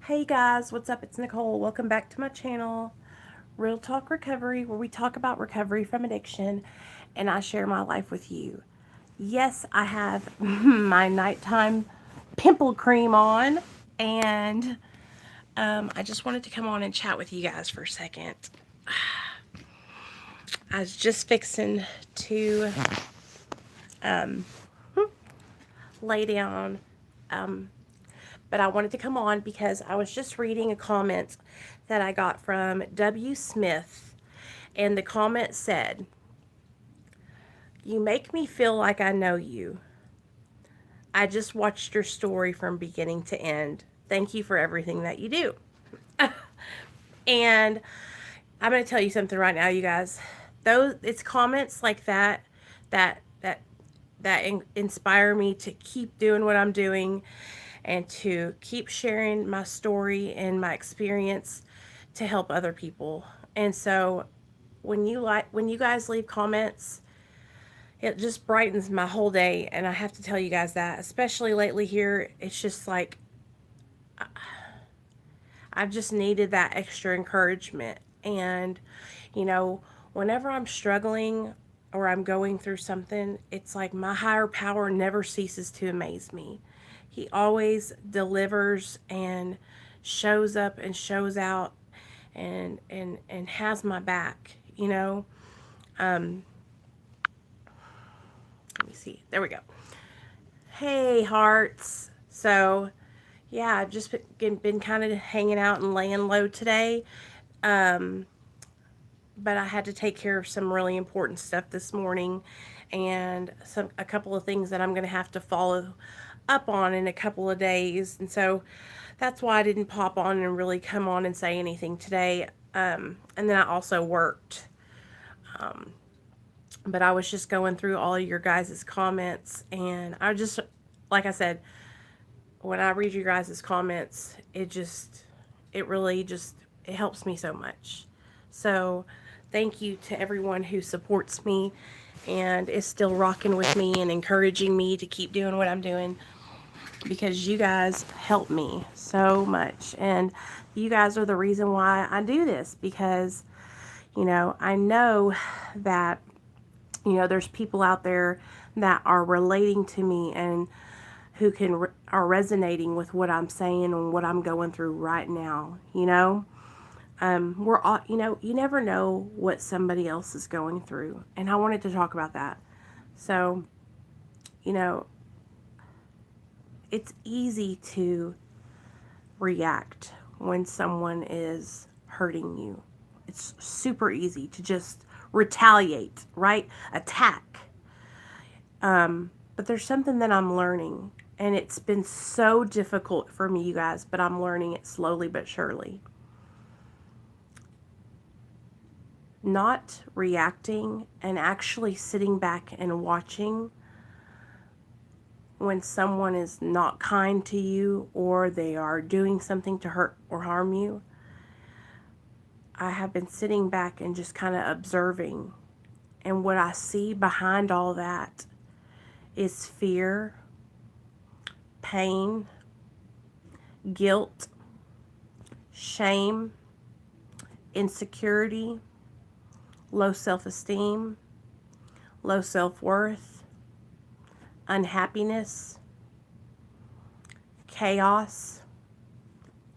Hey guys, what's up? It's Nicole. Welcome back to my channel, Real Talk Recovery, where we talk about recovery from addiction and I share my life with you. Yes, I have my nighttime pimple cream on, and I just wanted to come on and chat with you guys for a second. I was just fixing to um, lay down, um, but I wanted to come on because I was just reading a comment that I got from W. Smith, and the comment said, "You make me feel like I know you. I just watched your story from beginning to end. Thank you for everything that you do." And I'm going to tell you something right now, you guys. Those it's comments like that that inspire me to keep doing what I'm doing and to keep sharing my story and my experience to help other people. And so when you guys leave comments, it just brightens my whole day, and I have to tell you guys that, especially lately here, it's just like I've just needed that extra encouragement. And you know, whenever I'm struggling or I'm going through something, it's like my higher power never ceases to amaze me. He always delivers and shows up and shows out and has my back, you know. Um Let me see. There we go. Hey hearts. So, yeah, I've just been kind of hanging out and laying low today. Um but I had to take care of some really important stuff this morning, and a couple of things that I'm going to have to follow up on in a couple of days. And so that's why I didn't pop on and really come on and say anything today. And then I also worked. Um, but I was just going through all of your guys' comments, and I just, like I said, when I read your guys' comments, it really just, it helps me so much. So thank you to everyone who supports me and is still rocking with me and encouraging me to keep doing what I'm doing, because you guys help me so much. And you guys are the reason why I do this, because, I know that, there's people out there that are relating to me and who are resonating with what I'm saying and what I'm going through right now. We're all, you never know what somebody else is going through, and I wanted to talk about that. So, you know, it's easy to react when someone is hurting you. It's super easy to just retaliate, right? Attack. But there's something that I'm learning, and it's been so difficult for me, you guys, but I'm learning it slowly but surely. Not reacting and actually sitting back and watching when someone is not kind to you or they are doing something to hurt or harm you. I have been sitting back and just kind of observing, and what I see behind all that is fear, pain, guilt, shame, insecurity, low self-esteem, low self-worth, unhappiness, chaos,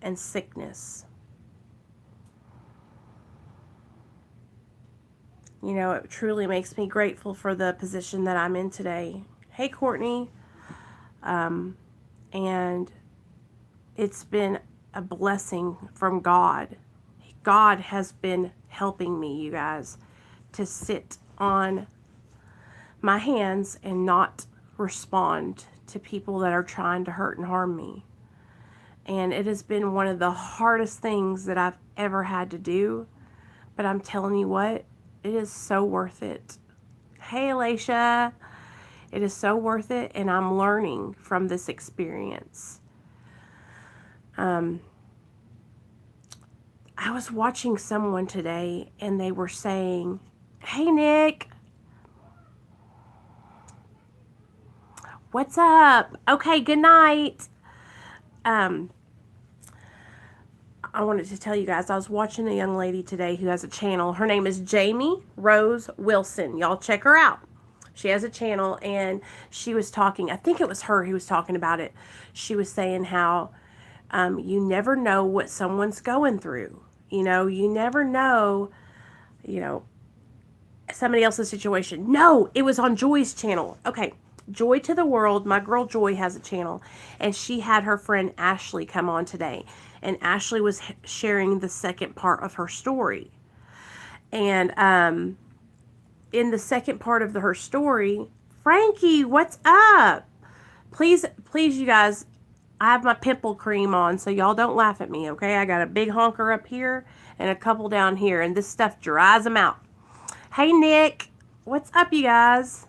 and sickness. It truly makes me grateful for the position that I'm in today. Hey, Courtney. And it's been a blessing from God. God has been helping me, you guys, to sit on my hands and not respond to people that are trying to hurt and harm me. And it has been one of the hardest things that I've ever had to do. But I'm telling you what, it is so worth it. Hey, Alicia. It is so worth it, and I'm learning from this experience. I was watching someone today, and they were saying, "Hey, Nick. What's up? Okay, good night." I wanted to tell you guys, I was watching a young lady today who has a channel. Her name is Jamie Rose Wilson. Y'all check her out. She has a channel, and she was talking, I think it was her who was talking about it. She was saying how you never know what someone's going through. You know, you never know, you know, somebody else's situation. No, it was on Joy's channel. Okay, Joy to the World. My girl Joy has a channel, and she had her friend Ashley come on today. And Ashley was sharing the second part of her story. And in the second part of her story, Frankie, what's up? Please, you guys, I have my pimple cream on, so y'all don't laugh at me, okay? I got a big honker up here and a couple down here, and this stuff dries them out. Hey, Nick, what's up, you guys?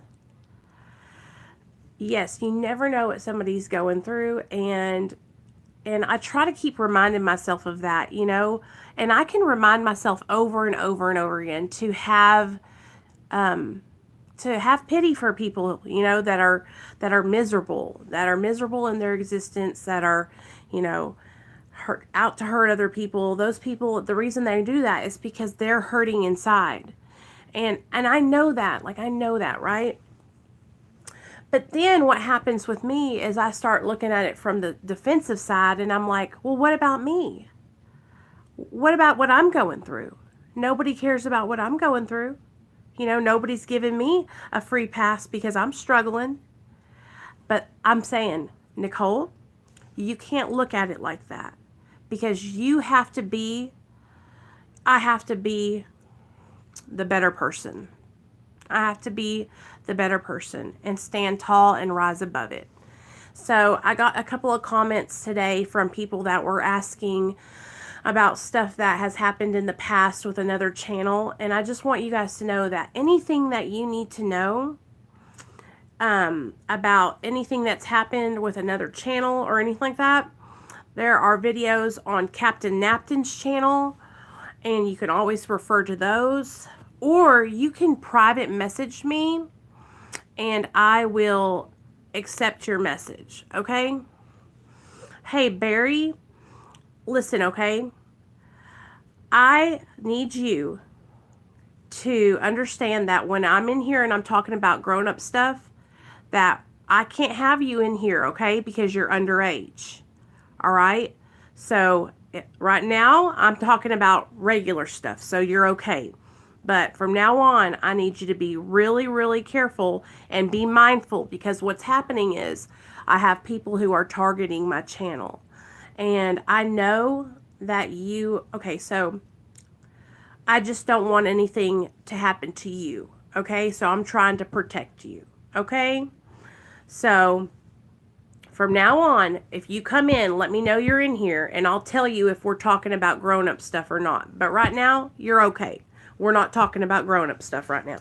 Yes, you never know what somebody's going through, and I try to keep reminding myself of that, you know, and I can remind myself over and over and over again to have pity for people, you know, that are miserable in their existence, that are, you know, out to hurt other people. Those people, the reason they do that is because they're hurting inside. And I know that, like, I know that, right? But then what happens with me is I start looking at it from the defensive side, and I'm like, well, what about me? What about what I'm going through? Nobody cares about what I'm going through. You know, nobody's giving me a free pass because I'm struggling. But I'm saying, Nicole, you can't look at it like that, because I have to be the better person. I have to be the better person and stand tall and rise above it. So I got a couple of comments today from people that were asking about stuff that has happened in the past with another channel. And I just want you guys to know that anything that you need to know about anything that's happened with another channel or anything like that, there are videos on Captain Napton's channel, and you can always refer to those. Or you can private message me, and I will accept your message, okay? Hey, Barry, listen, okay? I need you to understand that when I'm in here and I'm talking about grown-up stuff, that I can't have you in here, okay? Because you're underage, all right? So right now, I'm talking about regular stuff, so you're okay. But from now on, I need you to be really, really careful and be mindful, because what's happening is I have people who are targeting my channel. And I know that okay, so I just don't want anything to happen to you, okay? So I'm trying to protect you, okay? So from now on, if you come in, let me know you're in here, and I'll tell you if we're talking about grown-up stuff or not. But right now, you're okay. We're not talking about grown-up stuff right now.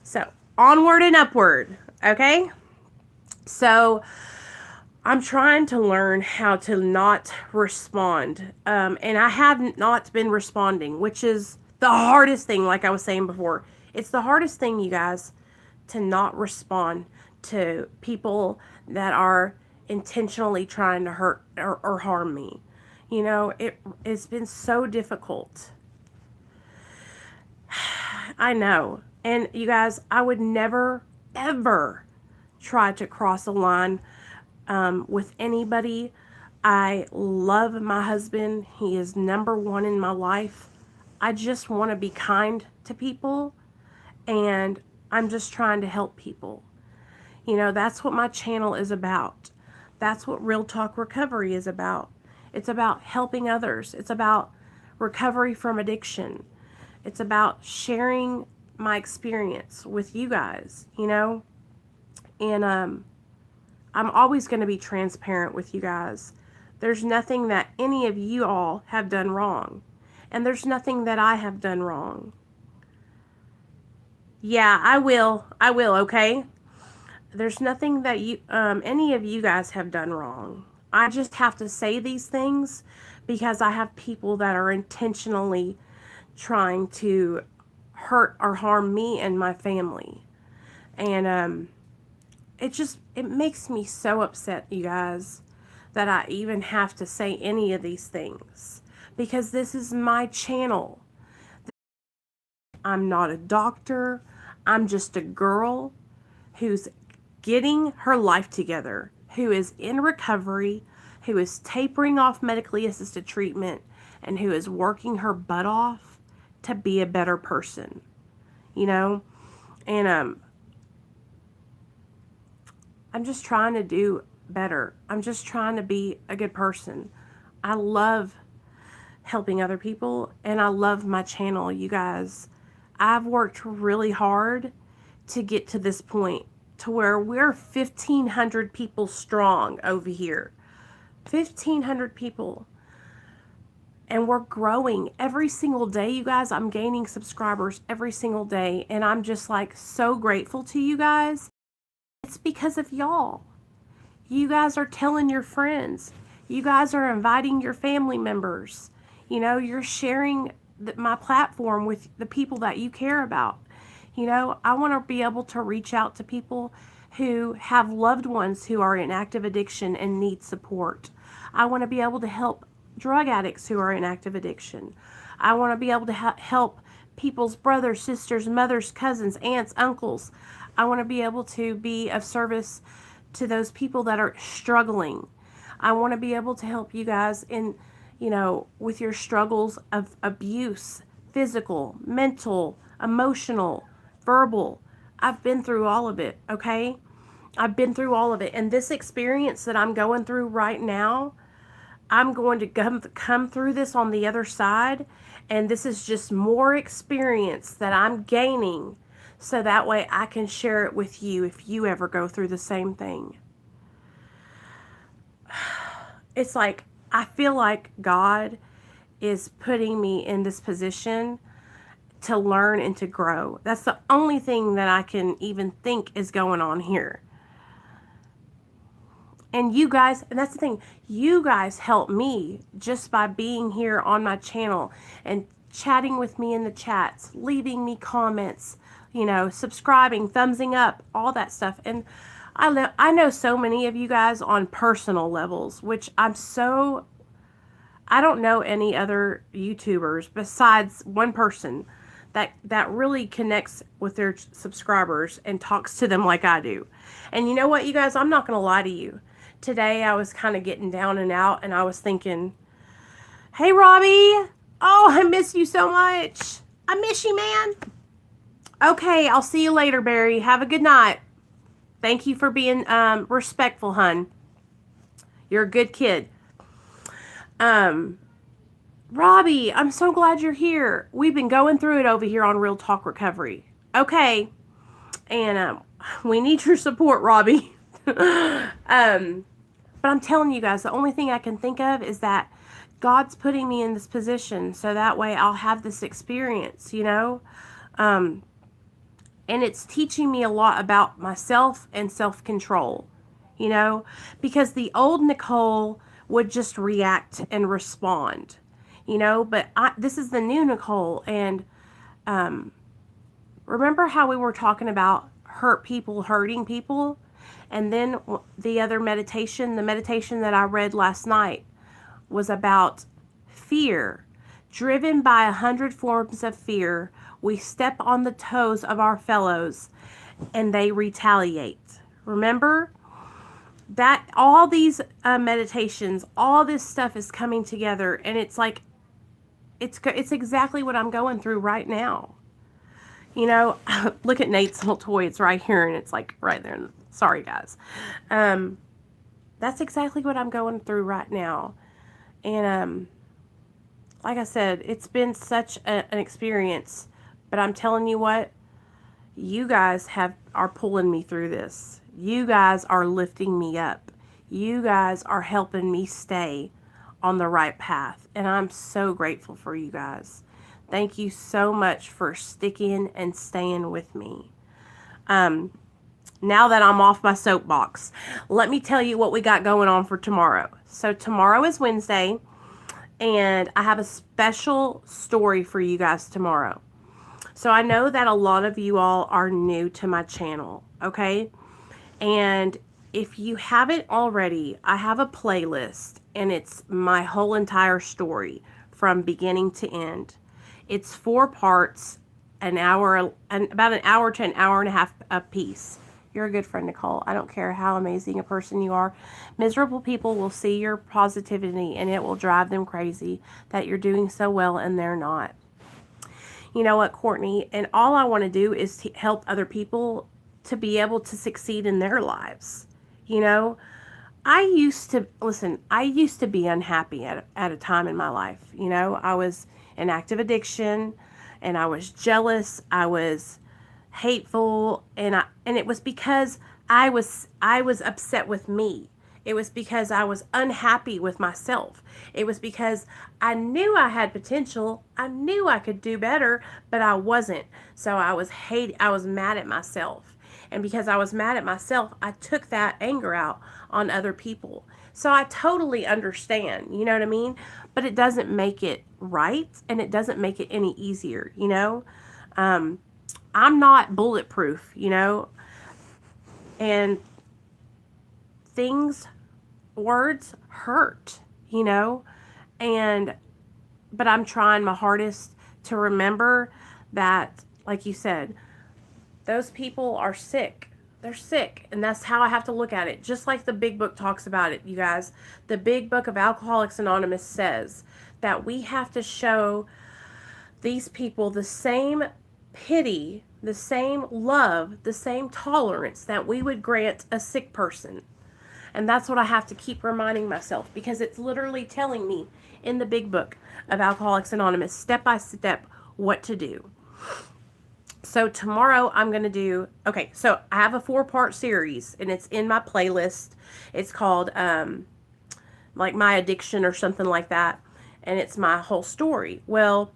So, onward and upward, okay? So, I'm trying to learn how to not respond. And I have not been responding, which is the hardest thing, like I was saying before. It's the hardest thing, you guys, to not respond to people that are intentionally trying to hurt or harm me. You know, it's been so difficult. I know. And you guys, I would never, ever try to cross a line with anybody. I love my husband. He is number one in my life. I just want to be kind to people, and I'm just trying to help people. You know, that's what my channel is about. That's what Real Talk Recovery is about. It's about helping others. It's about recovery from addiction. It's about sharing my experience with you guys, you know? And I'm always going to be transparent with you guys. There's nothing that any of you all have done wrong. And there's nothing that I have done wrong. Yeah, I will, okay? There's nothing that any of you guys have done wrong. I just have to say these things because I have people that are intentionally trying to hurt or harm me and my family. And it makes me so upset, you guys, that I even have to say any of these things. because this is my channel. I'm not a doctor. I'm just a girl who's getting her life together, who is in recovery, who is tapering off medically assisted treatment, and who is working her butt off to be a better person, you know? And I'm just trying to do better. I'm just trying to be a good person. I love helping other people, and I love my channel, you guys. I've worked really hard to get to this point to where we're 1,500 people strong over here. 1,500 people. And we're growing every single day, you guys. I'm gaining subscribers every single day. And I'm just like so grateful to you guys. It's because of y'all. You guys are telling your friends. You guys are inviting your family members. You know, you're sharing my platform with the people that you care about. You know, I want to be able to reach out to people who have loved ones who are in active addiction and need support. I want to be able to help drug addicts who are in active addiction. I want to be able to help people's brothers, sisters, mothers, cousins, aunts, uncles. I want to be able to be of service to those people that are struggling. I want to be able to help you guys in, you know, with your struggles of abuse, physical, mental, emotional, verbal. I've been through all of it, okay? I've been through all of it. And this experience that I'm going through right now, I'm going to come through this on the other side. And this is just more experience that I'm gaining, so that way I can share it with you if you ever go through the same thing. It's like, I feel like God is putting me in this position to learn and to grow. That's the only thing that I can even think is going on here. And you guys, and that's the thing, you guys help me just by being here on my channel and chatting with me in the chats, leaving me comments, you know, subscribing, thumbsing up, all that stuff. And I know so many of you guys on personal levels, which I don't know any other YouTubers besides one person that really connects with their subscribers and talks to them like I do. And you know what, you guys, I'm not going to lie to you. Today I was kind of getting down and out, and I was thinking, hey, Robbie, oh, I miss you so much. I miss you, man. Okay, I'll see you later, Barry. Have a good night. Thank you for being respectful, hun. You're a good kid. Robbie, I'm so glad you're here. We've been going through it over here on Real Talk Recovery. Okay. And we need your support, Robbie. But I'm telling you guys, the only thing I can think of is that God's putting me in this position so that way I'll have this experience, you know? And it's teaching me a lot about myself and self-control, you know? Because the old Nicole would just react and respond, you know? But this is the new Nicole. And remember how we were talking about hurt people hurting people? And then the other meditation, the meditation that I read last night, was about fear. Driven by 100 forms of fear, we step on the toes of our fellows and they retaliate. Remember that all these meditations, all this stuff is coming together, and it's like, it's exactly what I'm going through right now. You know, look at Nate's little toy. It's right here, and it's like right there. Sorry, guys. That's exactly what I'm going through right now. And like I said, it's been such an experience. But I'm telling you what, you guys are pulling me through this. You guys are lifting me up. You guys are helping me stay on the right path. And I'm so grateful for you guys. Thank you so much for sticking and staying with me. Now that I'm off my soapbox, let me tell you what we got going on for tomorrow. So tomorrow is Wednesday, and I have a special story for you guys tomorrow. So I know that a lot of you all are new to my channel, okay? And if you haven't already, I have a playlist, and it's my whole entire story from beginning to end. It's 4 parts, an hour, and about an hour to an hour and a half a piece. You're a good friend, Nicole. I don't care how amazing a person you are. Miserable people will see your positivity and it will drive them crazy that you're doing so well and they're not. You know what, Courtney? And all I want to do is to help other people to be able to succeed in their lives. You know, I used to be unhappy at a time in my life. You know, I was in active addiction and I was jealous. I was hateful, and it was because I was upset with me. It was because I was unhappy with myself. It was because I knew I had potential. I knew I could do better, but I wasn't. So I was mad at myself. And because I was mad at myself, I took that anger out on other people. So I totally understand, you know what I mean? But it doesn't make it right, and it doesn't make it any easier, you know? I'm not bulletproof, you know? And words hurt, you know? But I'm trying my hardest to remember that, like you said, those people are sick. They're sick. And that's how I have to look at it. Just like the big book talks about it, you guys. The big book of Alcoholics Anonymous says that we have to show these people the same pity, the same love, the same tolerance that we would grant a sick person. And that's what I have to keep reminding myself, because it's literally telling me in the big book of Alcoholics Anonymous, step by step, what to do. So tomorrow I'm going to do, okay, so I have a 4-part series and it's in my playlist. It's called like My Addiction or something like that. And it's my whole story. Well,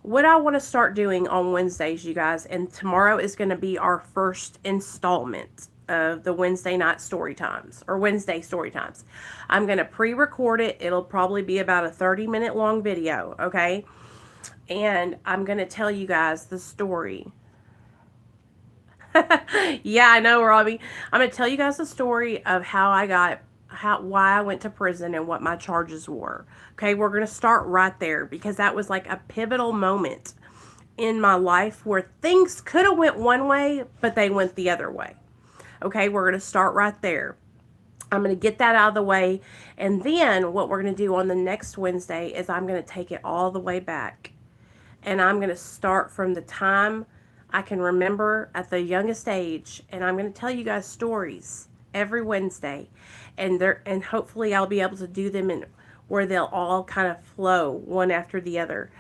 what I want to start doing on Wednesdays, you guys, and tomorrow is going to be our first installment of the Wednesday night story times, or Wednesday story times. I'm going to pre-record it. It'll probably be about a 30-minute long video, okay? And I'm going to tell you guys the story. Yeah, I know, Robbie. I'm going to tell you guys the story of why I went to prison and what my charges were. Okay, we're going to start right there, because that was like a pivotal moment in my life where things could have went one way, but they went the other way. Okay, we're going to start right there. I'm going to get that out of the way. And then what we're going to do on the next Wednesday is I'm going to take it all the way back. And I'm going to start from the time I can remember at the youngest age. And I'm going to tell you guys stories every Wednesday. And hopefully I'll be able to do them in where they'll all kind of flow one after the other.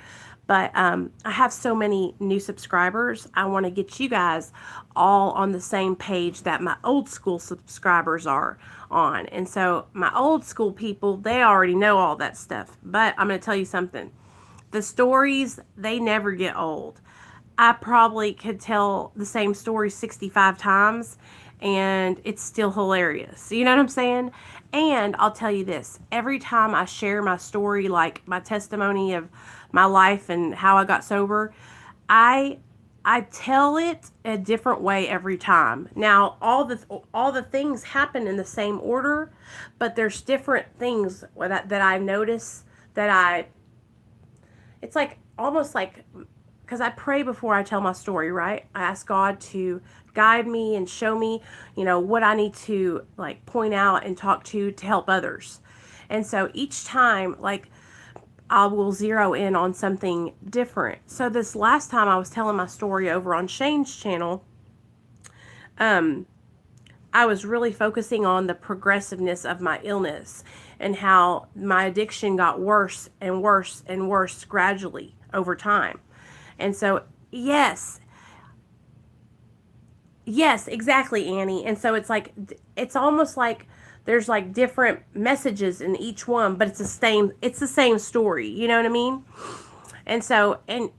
But I have so many new subscribers. I want to get you guys all on the same page that my old school subscribers are on. And so my old school people, they already know all that stuff. But I'm going to tell you something. The stories, they never get old. I probably could tell the same story 65 times and it's still hilarious. You know what I'm saying? And I'll tell you this. Every time I share my story, like my testimony of my life and how I got sober, I tell it a different way every time. Now, all the things happen in the same order, but there's different things that I notice it's like almost like, because I pray before I tell my story, right? I ask God to guide me and show me, what I need to like point out and talk to help others. And so each time, like, I will zero in on something different. So this last time I was telling my story over on Shane's channel, I was really focusing on the progressiveness of my illness and how my addiction got worse and worse and worse gradually over time. And so, yes, exactly, Annie. And so it's almost like there's like different messages in each one, but it's the same story. You know what I mean? And so, and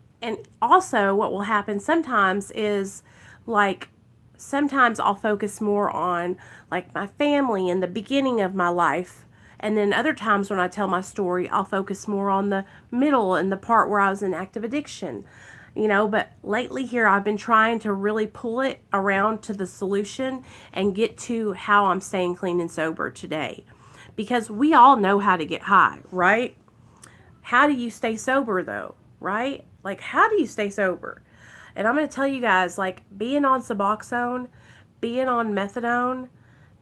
also what will happen sometimes is like, sometimes I'll focus more on like my family and the beginning of my life. And then other times when I tell my story, I'll focus more on the middle and the part where I was in active addiction. But lately here I've been trying to really pull it around to the solution and get to how I'm staying clean and sober today. Because we all know how to get high, right? how do you stay sober though, right? Like, how do you stay sober? And I'm going to tell you guys, like, being on Suboxone, being on methadone,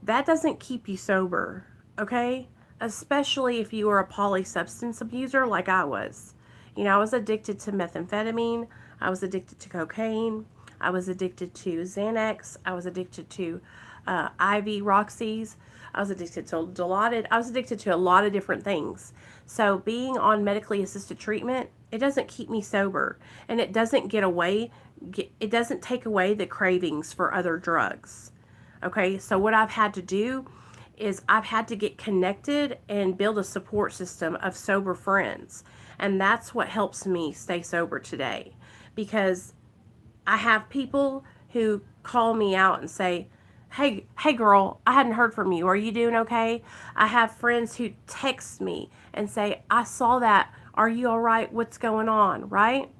that doesn't keep you sober, okay? Especially if you are a polysubstance abuser like I was. You know, I was addicted to methamphetamine. I was addicted to cocaine. I was addicted to Xanax. I was addicted to IV Roxy's. I was addicted to Dilaudid. I was addicted to a lot of different things. So being on medically assisted treatment, it doesn't keep me sober, and it doesn't it doesn't take away the cravings for other drugs. Okay, so what I've had to do is I've had to get connected and build a support system of sober friends. And that's what helps me stay sober today. Because I have people who call me out and say, hey girl, I hadn't heard from you. Are you doing okay? I have friends who text me and say, I saw that. Are you all right? What's going on? Right?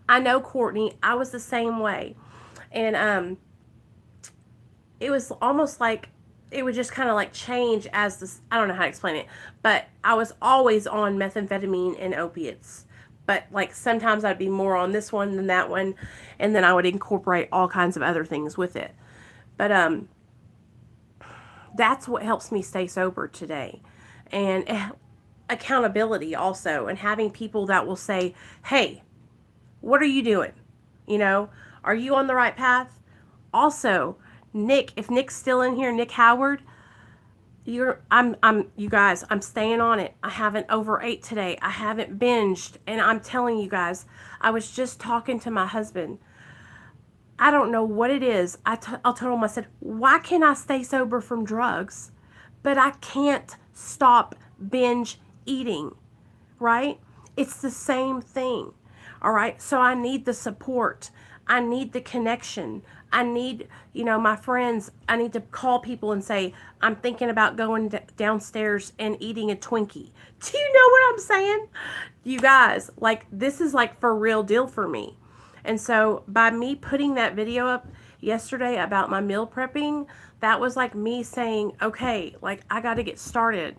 I know, Courtney, I was the same way. And it was almost like it would just kind of like change as this, I don't know how to explain it, but I was always on methamphetamine and opiates. But like sometimes I'd be more on this one than that one, and then I would incorporate all kinds of other things with it. But that's what helps me stay sober today. And accountability also, and having people that will say, hey, what are you doing? You know, are you on the right path? Also, Nick, if Nick's still in here, Nick Howard, you guys, I'm staying on it. I haven't overate today. I haven't binged. And I'm telling you guys, I was just talking to my husband. I don't know what it is. I told him, I said, why can't I stay sober from drugs, but I can't stop binge eating, right? It's the same thing, all right? So I need the support. I need the connection. I need, my friends, I need to call people and say, I'm thinking about going downstairs and eating a Twinkie. Do you know what I'm saying? You guys, like, this is like for real deal for me. And so by me putting that video up yesterday about my meal prepping, that was like me saying, okay, like, I got to get started.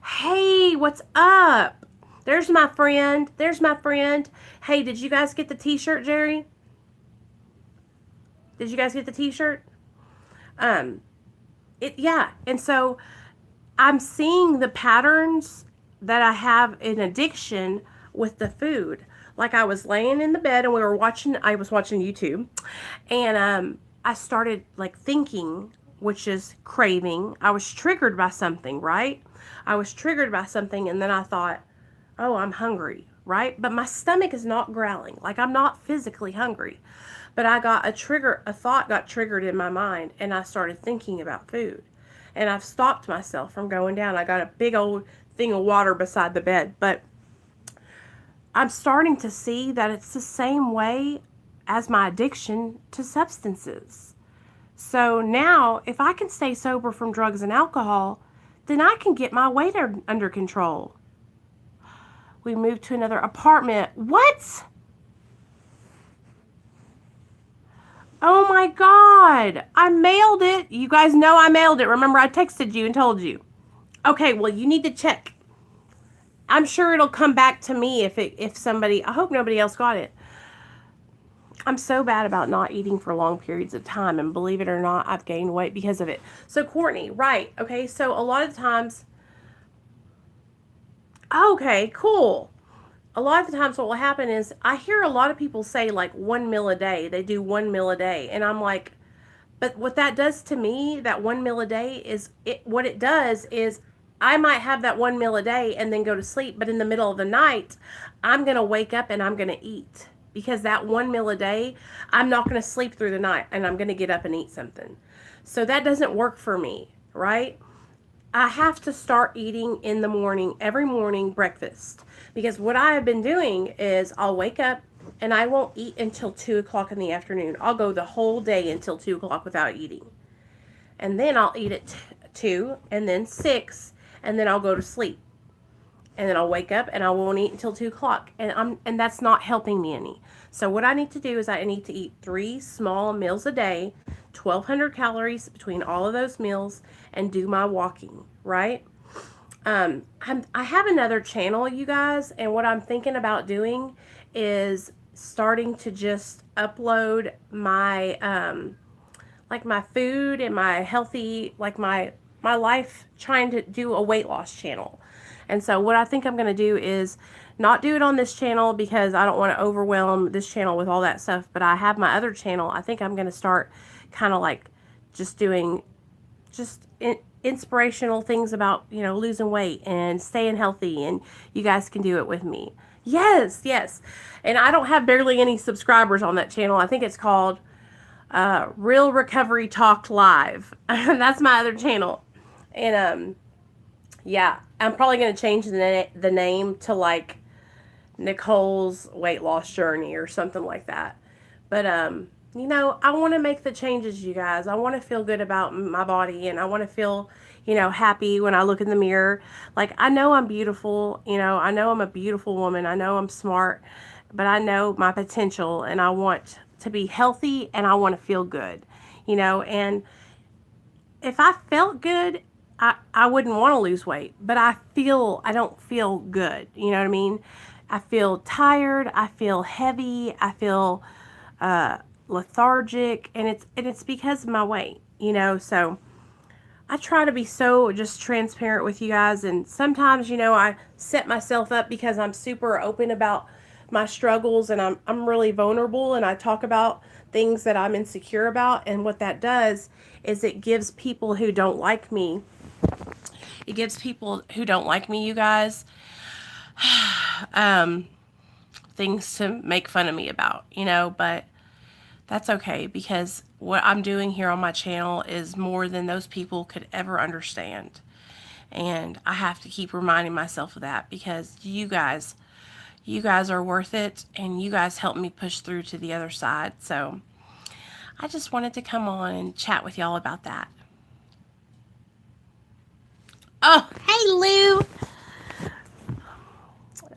Hey, what's up? There's my friend. Hey, did you guys get the t-shirt, Jerry? Did you guys get the t-shirt? Yeah. And so I'm seeing the patterns that I have in addiction with the food. Like, I was laying in the bed and I was watching YouTube, and I started like thinking, which is craving. I was triggered by something, right? I was triggered by something, and then I thought, oh, I'm hungry, right? But my stomach is not growling. Like, I'm not physically hungry. But I got a thought got triggered in my mind, and I started thinking about food. And I've stopped myself from going down. I got a big old thing of water beside the bed. But I'm starting to see that it's the same way as my addiction to substances. So now, if I can stay sober from drugs and alcohol, then I can get my weight under control. We moved to another apartment. What? Oh my God. I mailed it. You guys know I mailed it. Remember, I texted you and told you. Okay, well, you need to check. I'm sure it'll come back to me if somebody, I hope nobody else got it. I'm so bad about not eating for long periods of time, and believe it or not, I've gained weight because of it. So Courtney, right, okay, so a lot of the times, okay, cool. A lot of the times what will happen is I hear a lot of people say like 1 meal a day. They do 1 meal a day. And I'm like, but what that does to me, that 1 meal a day what it does is I might have that 1 meal a day and then go to sleep. But in the middle of the night, I'm going to wake up and I'm going to eat. Because that 1 meal a day, I'm not going to sleep through the night and I'm going to get up and eat something. So that doesn't work for me, right? I have to start eating in the morning, every morning, breakfast. Because what I have been doing is I'll wake up and I won't eat until 2 o'clock in the afternoon. I'll go the whole day until 2 o'clock without eating. And then I'll eat at 2 and then 6 and then I'll go to sleep. And then I'll wake up and I won't eat until 2 o'clock. And that's not helping me any. So what I need to do is I need to eat 3 small meals a day, 1,200 calories between all of those meals, and do my walking, right? I have another channel, you guys, and what I'm thinking about doing is starting to just upload my like my food and my healthy, like my life, trying to do a weight loss channel. And so what I think I'm going to do is not do it on this channel because I don't want to overwhelm this channel with all that stuff, but I have my other channel. I think I'm going to start kind of like just doing just inspirational things about, you know, losing weight and staying healthy, and you guys can do it with me. Yes, yes. And I don't have barely any subscribers on that channel. I think it's called Real Recovery Talk Live. That's my other channel. And yeah, I'm probably going to change the name to like Nicole's Weight Loss Journey or something like that. But you know, I want to make the changes, you guys. I want to feel good about my body, and I want to feel, you know, happy when I look in the mirror. Like, I know I'm beautiful, you know, I know I'm a beautiful woman. I know I'm smart, but I know my potential, and I want to be healthy, and I want to feel good, you know. And if I felt good, I wouldn't want to lose weight, but I don't feel good. You know what I mean? I feel tired. I feel heavy. I feel lethargic, and it's because of my weight, you know. So I try to be so just transparent with you guys, and sometimes, you know, I set myself up because I'm super open about my struggles, and I'm really vulnerable, and I talk about things that I'm insecure about, and what that does is it gives people who don't like me, you guys, things to make fun of me about, you know. But that's okay, because what I'm doing here on my channel is more than those people could ever understand. And I have to keep reminding myself of that, because you guys are worth it, and you guys help me push through to the other side. So I just wanted to come on and chat with y'all about that. Oh, hey, Lou.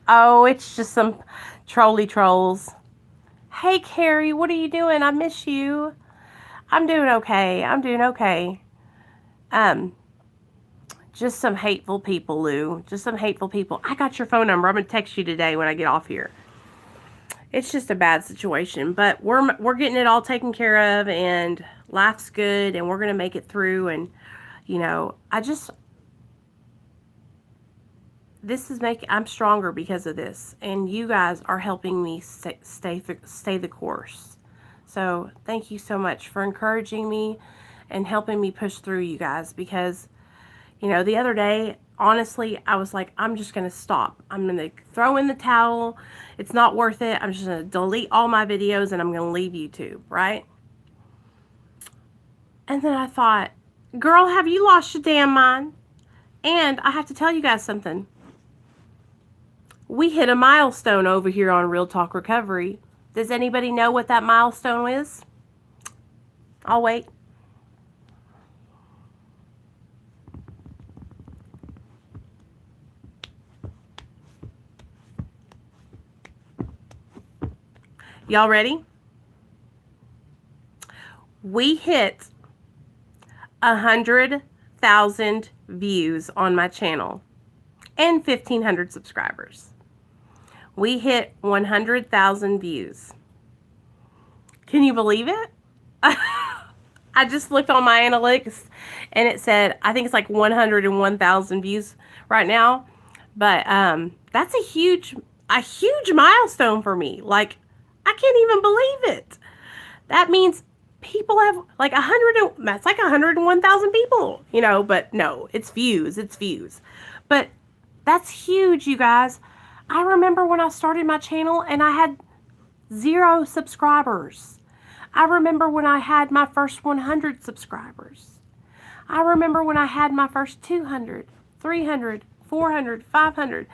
Oh, it's just some trolly trolls. Hey, Carrie, what are you doing? I miss you. I'm doing okay. Just some hateful people, Lou. Just some hateful people. I got your phone number. I'm going to text you today when I get off here. It's just a bad situation, but we're getting it all taken care of, and life's good, and we're going to make it through. And, you know, I'm stronger because of this, and you guys are helping me stay the course. So thank you so much for encouraging me and helping me push through, you guys, because, you know, the other day, honestly, I was like, I'm just going to stop. I'm going to throw in the towel. It's not worth it. I'm just going to delete all my videos, and I'm going to leave YouTube, right? And then I thought, girl, have you lost your damn mind? And I have to tell you guys something. We hit a milestone over here on Real Talk Recovery. Does anybody know what that milestone is? I'll wait. Y'all ready? We hit 100,000 views on my channel and 1,500 subscribers. We hit 100,000 views. Can you believe it? I just looked on my analytics, and it said, I think it's like 101,000 views right now. But that's a huge milestone for me. Like, I can't even believe it. That means people have like that's like 101,000 people, you know. But no, it's views. But that's huge, you guys. I remember when I started my channel and I had 0 subscribers. I remember when I had my first 100 subscribers. I remember when I had my first 200, 300, 400, 500,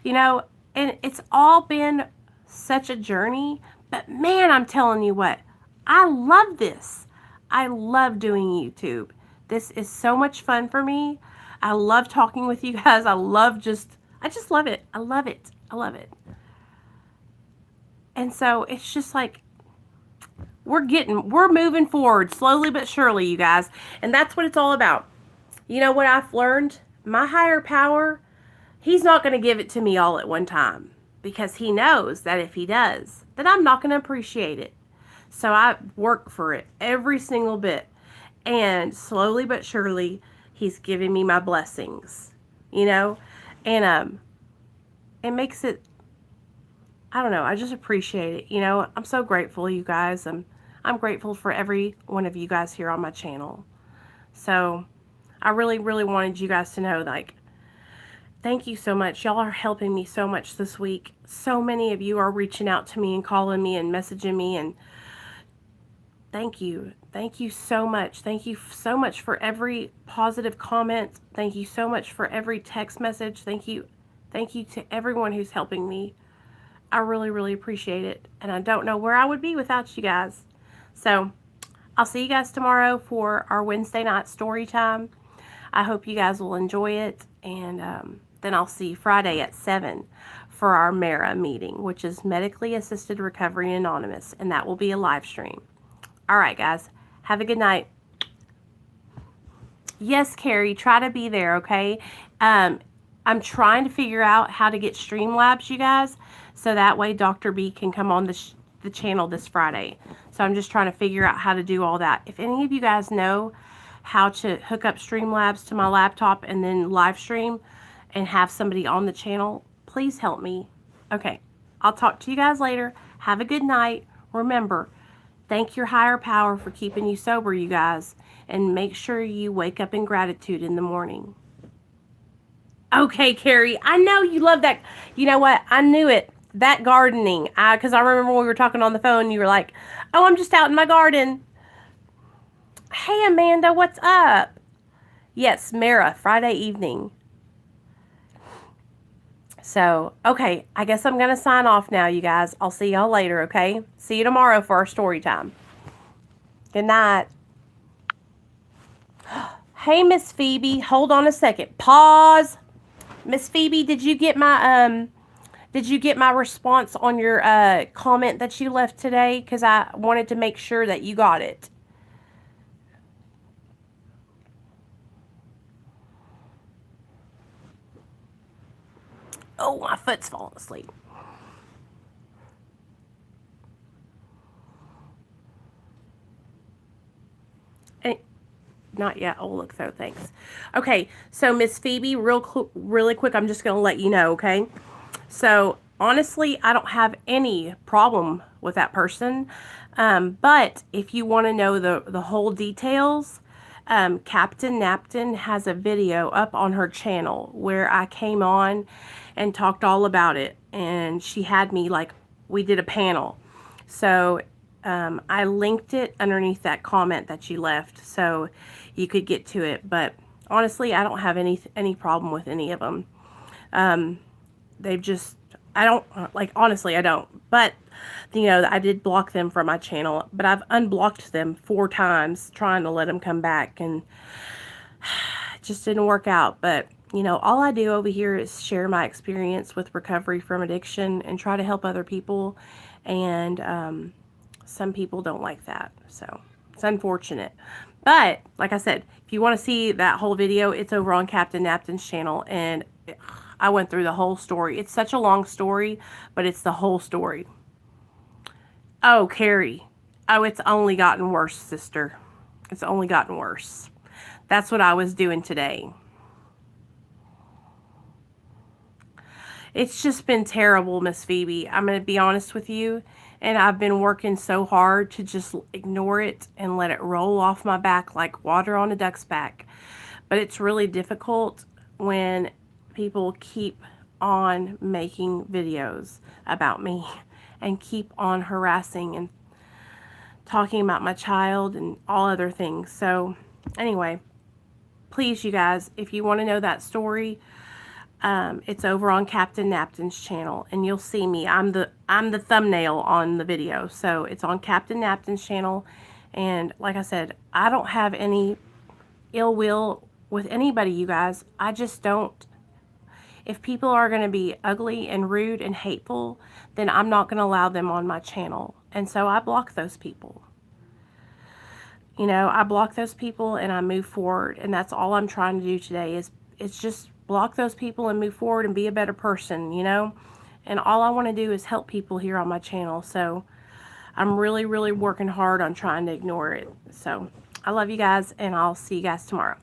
you know, and it's all been such a journey. But man, I'm telling you what, I love this. I love doing YouTube. This is so much fun for me. I love talking with you guys. I just love it. I love it. And so it's just like, we're moving forward slowly but surely, you guys. And that's what it's all about. You know what I've learned my higher power, he's not going to give it to me all at one time, because he knows that if he does, that I'm not going to appreciate it. So I work for it every single bit. And slowly but surely, he's giving me my blessings, you know? And it makes it, I don't know, I just appreciate it. You know, I'm so grateful, you guys. I'm grateful for every one of you guys here on my channel. So I really, really wanted you guys to know, like, thank you so much. Y'all are helping me so much this week. So many of you are reaching out to me and calling me and messaging me, and thank you. Thank you so much. Thank you so much for every positive comment. Thank you so much for every text message. Thank you. Thank you to everyone who's helping me. I really, really appreciate it. And I don't know where I would be without you guys. So I'll see you guys tomorrow for our Wednesday night story time. I hope you guys will enjoy it. And then I'll see you Friday at 7 for our MERA meeting, which is Medically Assisted Recovery Anonymous. And that will be a live stream. All right, guys. Have a good night. Yes, Carrie, try to be there, okay? I'm trying to figure out how to get Streamlabs, you guys, so that way Dr. B can come on the channel this Friday. So I'm just trying to figure out how to do all that. If any of you guys know how to hook up Streamlabs to my laptop and then live stream and have somebody on the channel, please help me. Okay, I'll talk to you guys later. Have a good night. Remember, thank your higher power for keeping you sober, you guys. And make sure you wake up in gratitude in the morning. Okay, Carrie, I know you love that. You know what? I knew it. That gardening. Because I remember when we were talking on the phone, you were like, oh, I'm just out in my garden. Hey, Amanda, what's up? Yes, Mara, Friday evening. So, okay, I guess I'm going to sign off now, you guys. I'll see y'all later, okay? See you tomorrow for our story time. Good night. Hey, Miss Phoebe, hold on a second. Pause. Miss Phoebe, did you get my response on your comment that you left today? Because I wanted to make sure that you got it. Oh, my foot's falling asleep. Not yet. Oh, look, though. Thanks. Okay, so Miss Phoebe, really quick, I'm just going to let you know, okay? So, honestly, I don't have any problem with that person. But if you want to know the whole details, Captain Napton has a video up on her channel where I came on and talked all about it. And she had me, like, we did a panel. So, I linked it underneath that comment that you left so you could get to it. But honestly, I don't have any problem with any of them. They've just, I don't, like, honestly, I don't. But, you know, I did block them from my channel. But I've unblocked them 4 times trying to let them come back. And it just didn't work out. But, you know, all I do over here is share my experience with recovery from addiction and try to help other people. And, some people don't like that, so it's unfortunate. But like I said, if you want to see that whole video, it's over on Captain Napton's channel, and I went through the whole story. It's such a long story, but it's the whole story. Oh, Carrie. Oh, it's only gotten worse, sister. It's only gotten worse. That's what I was doing today. It's just been terrible, Miss Phoebe. I'm going to be honest with you. And I've been working so hard to just ignore it and let it roll off my back like water on a duck's back. But it's really difficult when people keep on making videos about me and keep on harassing and talking about my child and all other things. So anyway, please, you guys, if you want to know that story, it's over on Captain Napton's channel, and you'll see me. I'm the thumbnail on the video, so it's on Captain Napton's channel. And like I said, I don't have any ill will with anybody, you guys. I just don't. If people are going to be ugly and rude and hateful, then I'm not going to allow them on my channel. And so I block those people. You know, I block those people and I move forward. And that's all I'm trying to do today is it's just block those people and move forward and be a better person, you know? And all I want to do is help people here on my channel. So I'm really, really working hard on trying to ignore it. So I love you guys, and I'll see you guys tomorrow.